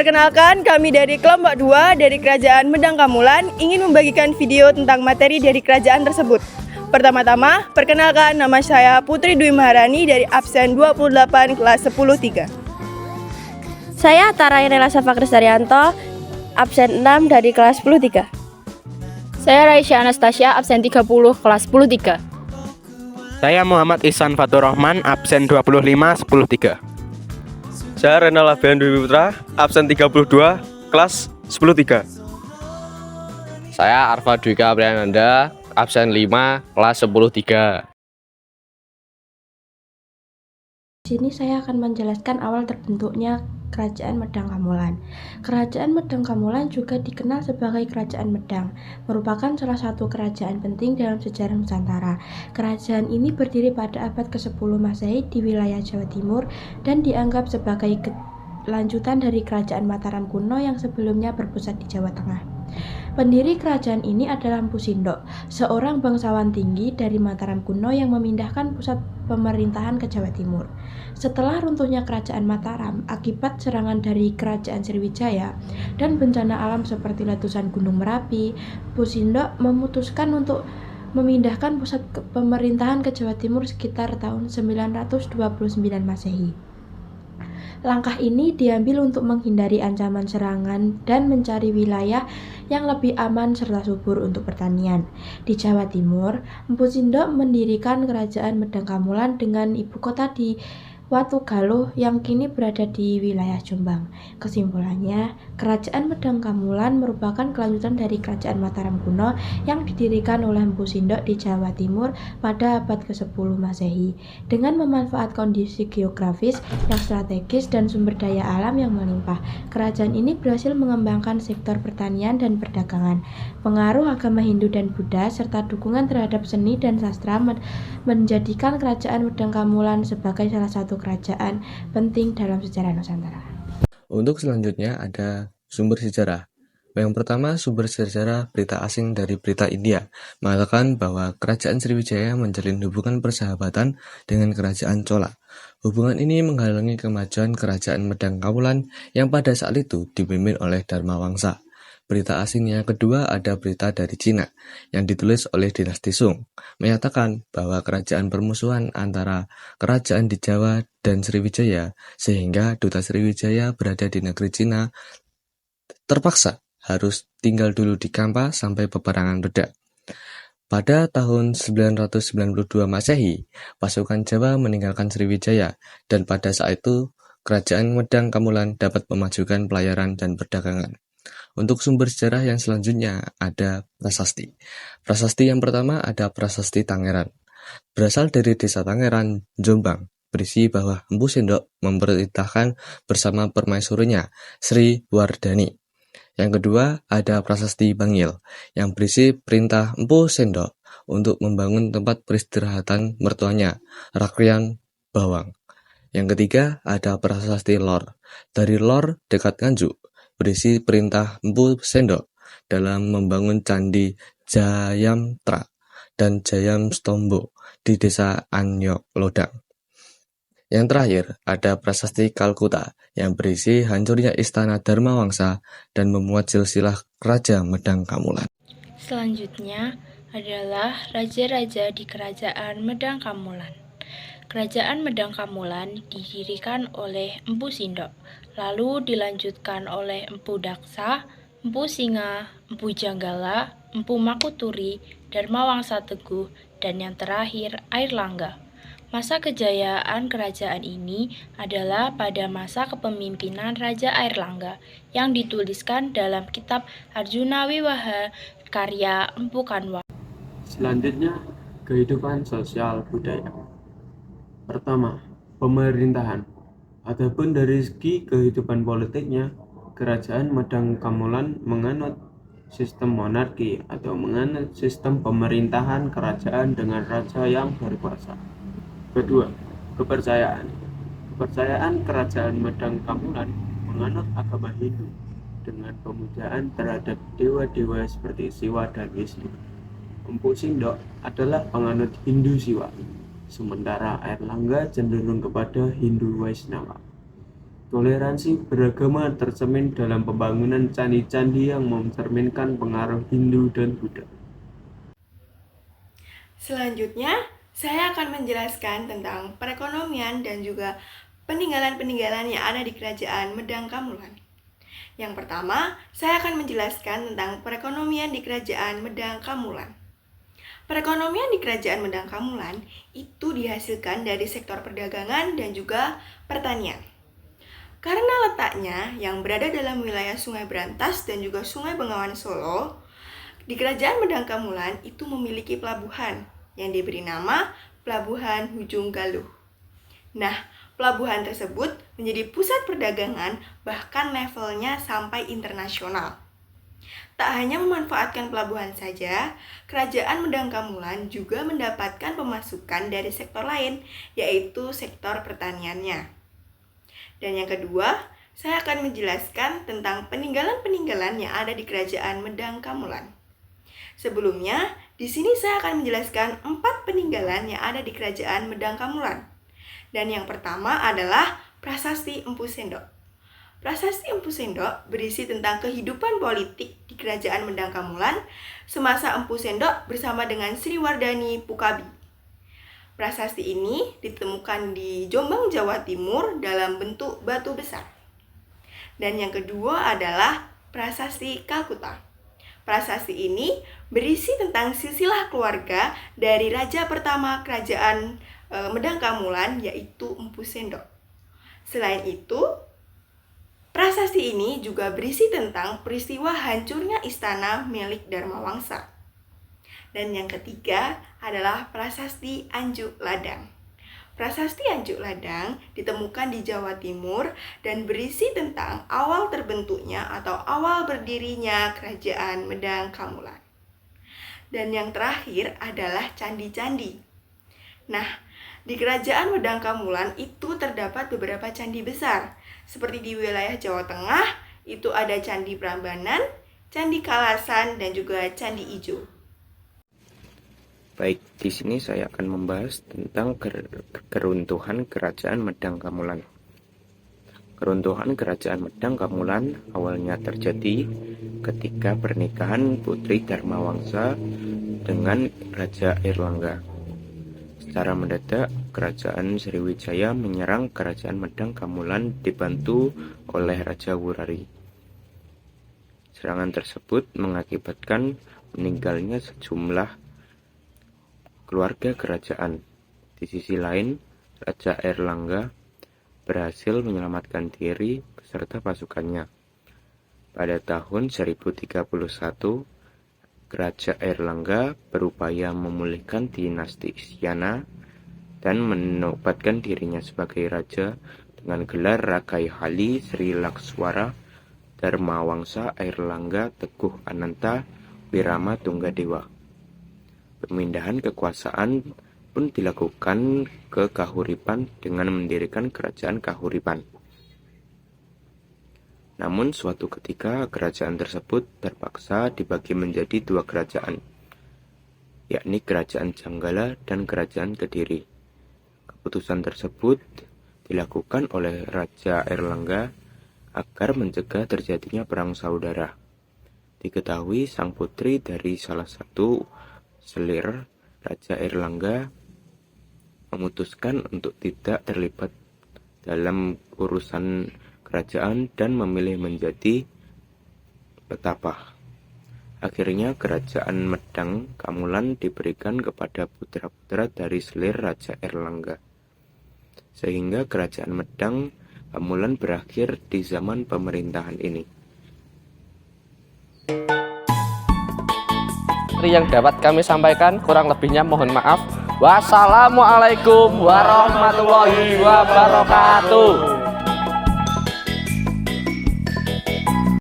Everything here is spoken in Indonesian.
Perkenalkan, kami dari kelompok 2 dari Kerajaan Medang Kamulan ingin membagikan video tentang materi dari kerajaan tersebut. Pertama-tama, perkenalkan, nama saya Putri Dwi Maharani dari absen 28 kelas 10-3. Saya Tara Yanela Safa Kristarianto, absen 6 dari kelas 10-3. Saya Raisya Anastasia, absen 30 kelas 10-3. Saya Muhammad Ihsan Fatur Rahman, absen 25 10-3. Saya Renal Abian Dwi Putra, absen 32, kelas 10-3. Saya Arfa Dwika Priyananda, absen 5, kelas 10-3. Di sini saya akan menjelaskan awal terbentuknya Kerajaan Medang Kamulan. Kerajaan Medang Kamulan juga dikenal sebagai Kerajaan Medang, merupakan salah satu kerajaan penting dalam sejarah Nusantara. Kerajaan ini berdiri pada abad ke-10 Masehi di wilayah Jawa Timur dan dianggap sebagai lanjutan dari Kerajaan Mataram kuno yang sebelumnya berpusat di Jawa Tengah. Pendiri kerajaan ini adalah Mpu Sindok, seorang bangsawan tinggi dari Mataram kuno yang memindahkan pusat pemerintahan ke Jawa Timur. Setelah runtuhnya kerajaan Mataram akibat serangan dari kerajaan Sriwijaya dan bencana alam seperti letusan Gunung Merapi, Mpu Sindok memutuskan untuk memindahkan pusat pemerintahan ke Jawa Timur sekitar tahun 929 Masehi. Langkah ini diambil untuk menghindari ancaman serangan dan mencari wilayah yang lebih aman serta subur untuk pertanian. Di Jawa Timur, Mpu Sindok mendirikan Kerajaan Medang Kamulan dengan ibu kota di Watugaluh yang kini berada di wilayah Jombang. Kesimpulannya, Kerajaan Medang Kamulan merupakan kelanjutan dari Kerajaan Mataram kuno yang didirikan oleh Mpu Sindok di Jawa Timur pada abad ke-10 Masehi. Dengan memanfaatkan kondisi geografis yang strategis dan sumber daya alam yang melimpah, kerajaan ini berhasil mengembangkan sektor pertanian dan perdagangan. Pengaruh agama Hindu dan Buddha serta dukungan terhadap seni dan sastra menjadikan Kerajaan Medang Kamulan sebagai salah satu kerajaan penting dalam sejarah Nusantara. Untuk selanjutnya ada sumber sejarah. Yang pertama, sumber sejarah berita asing dari berita India mengatakan bahwa Kerajaan Sriwijaya menjalin hubungan persahabatan dengan Kerajaan Chola. Hubungan ini menghalangi kemajuan Kerajaan Medang Kamulan yang pada saat itu dipimpin oleh Dharma Wangsa. Berita asing yang kedua ada berita dari Cina yang ditulis oleh dinasti Sung, menyatakan bahwa kerajaan permusuhan antara kerajaan di Jawa dan Sriwijaya sehingga duta Sriwijaya berada di negeri Cina terpaksa harus tinggal dulu di Kampa sampai peperangan reda. Pada tahun 992 Masehi, pasukan Jawa meninggalkan Sriwijaya dan pada saat itu Kerajaan Medang Kamulan dapat memajukan pelayaran dan perdagangan. Untuk sumber sejarah yang selanjutnya ada prasasti. Prasasti yang pertama ada Prasasti Tangeran. Berasal dari desa Tangeran, Jombang, berisi bahwa Mpu Sindok memerintahkan bersama permaisurinya, Sri Wardani. Yang kedua ada Prasasti Bangil, yang berisi perintah Mpu Sindok untuk membangun tempat peristirahatan mertuanya, Rakrian Bawang. Yang ketiga ada Prasasti Lor, dari Lor dekat Nganjuk, berisi perintah Mpu Sindok dalam membangun Candi Jayamtra dan Jayam Stombo di desa Anyok Lodang. Yang terakhir ada Prasasti Kalkuta yang berisi hancurnya istana Dharma Wangsa dan memuat silsilah Raja Medang Kamulan. Selanjutnya adalah raja-raja di Kerajaan Medang Kamulan. Kerajaan Medang Kamulan didirikan oleh Mpu Sindok, lalu dilanjutkan oleh Mpu Daksa, Mpu Singa, Mpu Janggala, Mpu Makuturi, Dharma Wangsa Teguh, dan yang terakhir Airlangga. Masa kejayaan kerajaan ini adalah pada masa kepemimpinan Raja Airlangga yang dituliskan dalam kitab Arjuna Wiwaha karya Mpu Kanwa. Selanjutnya, kehidupan sosial budaya. Pertama, pemerintahan. Adapun dari segi kehidupan politiknya, Kerajaan Medang Kamulan menganut sistem monarki atau menganut sistem pemerintahan kerajaan dengan raja yang berkuasa. Kedua, kepercayaan. Kepercayaan Kerajaan Medang Kamulan menganut agama Hindu dengan pemujaan terhadap dewa-dewa seperti Siwa dan Wisnu. Mpu Sindok adalah penganut Hindu Siwa, sementara Airlangga cenderung kepada Hindu Waisnawa. Toleransi beragama tercermin dalam pembangunan candi-candi yang mencerminkan pengaruh Hindu dan Buddha. Selanjutnya, saya akan menjelaskan tentang perekonomian dan juga peninggalan-peninggalan yang ada di Kerajaan Medang Kamulan. Yang pertama, saya akan menjelaskan tentang perekonomian di Kerajaan Medang Kamulan. Perekonomian di Kerajaan Medang Kamulan itu dihasilkan dari sektor perdagangan dan juga pertanian. Karena letaknya yang berada dalam wilayah Sungai Brantas dan juga Sungai Bengawan Solo, di Kerajaan Medang Kamulan itu memiliki pelabuhan yang diberi nama Pelabuhan Hujung Galuh. Nah, pelabuhan tersebut menjadi pusat perdagangan bahkan levelnya sampai internasional. Tak hanya memanfaatkan pelabuhan saja, Kerajaan Medang Kamulan juga mendapatkan pemasukan dari sektor lain, yaitu sektor pertaniannya. Dan yang kedua, saya akan menjelaskan tentang peninggalan-peninggalan yang ada di Kerajaan Medang Kamulan. Sebelumnya, di sini saya akan menjelaskan 4 peninggalan yang ada di Kerajaan Medang Kamulan. Dan yang pertama adalah Prasasti Empu Sendok. Prasasti Empu Sendok berisi tentang kehidupan politik di Kerajaan Medang Kamulan semasa Empu Sendok bersama dengan Sri Wardani Pukabi. Prasasti ini ditemukan di Jombang, Jawa Timur dalam bentuk batu besar. Dan yang kedua adalah Prasasti Kalkuta. Prasasti ini berisi tentang silsilah keluarga dari raja pertama Kerajaan Medang Kamulan, yaitu Empu Sendok. Selain itu, prasasti ini juga berisi tentang peristiwa hancurnya istana milik Dharmawangsa. Dan yang ketiga adalah Prasasti Anjuk Ladang. Prasasti Anjuk Ladang ditemukan di Jawa Timur dan berisi tentang awal terbentuknya atau awal berdirinya Kerajaan Medang Kamulan. Dan yang terakhir adalah candi-candi. Nah, di Kerajaan Medang Kamulan itu terdapat beberapa candi besar. Seperti di wilayah Jawa Tengah, itu ada Candi Prambanan, Candi Kalasan, dan juga Candi Ijo. Baik, di sini saya akan membahas tentang keruntuhan Kerajaan Medang Kamulan. Keruntuhan Kerajaan Medang Kamulan awalnya terjadi ketika pernikahan Putri Dharmawangsa dengan Raja Airlangga. Secara mendadak, Kerajaan Sriwijaya menyerang Kerajaan Medang Kamulan dibantu oleh Raja Wurari. Serangan tersebut mengakibatkan meninggalnya sejumlah keluarga kerajaan. Di sisi lain, Raja Airlangga berhasil menyelamatkan diri beserta pasukannya. Pada tahun 1031, Raja Airlangga berupaya memulihkan dinasti Isyana dan menobatkan dirinya sebagai raja dengan gelar Rakai Hali Sri Lakswara Dharmawangsa Airlangga Teguh Ananta Wirama Tunggadewa. Pemindahan kekuasaan pun dilakukan ke Kahuripan dengan mendirikan Kerajaan Kahuripan. Namun suatu ketika kerajaan tersebut terpaksa dibagi menjadi 2 kerajaan, yakni Kerajaan Janggala dan Kerajaan Kediri. Keputusan tersebut dilakukan oleh Raja Airlangga agar mencegah terjadinya perang saudara. Diketahui sang putri dari salah satu selir Raja Airlangga memutuskan untuk tidak terlibat dalam urusan kerajaan dan memilih menjadi petapah. Akhirnya Kerajaan Medang Kamulan diberikan kepada putra-putra dari selir Raja Airlangga, sehingga Kerajaan Medang Kamulan berakhir di zaman pemerintahan ini. Yang dapat kami sampaikan, kurang lebihnya mohon maaf. Wassalamualaikum warahmatullahi wabarakatuh.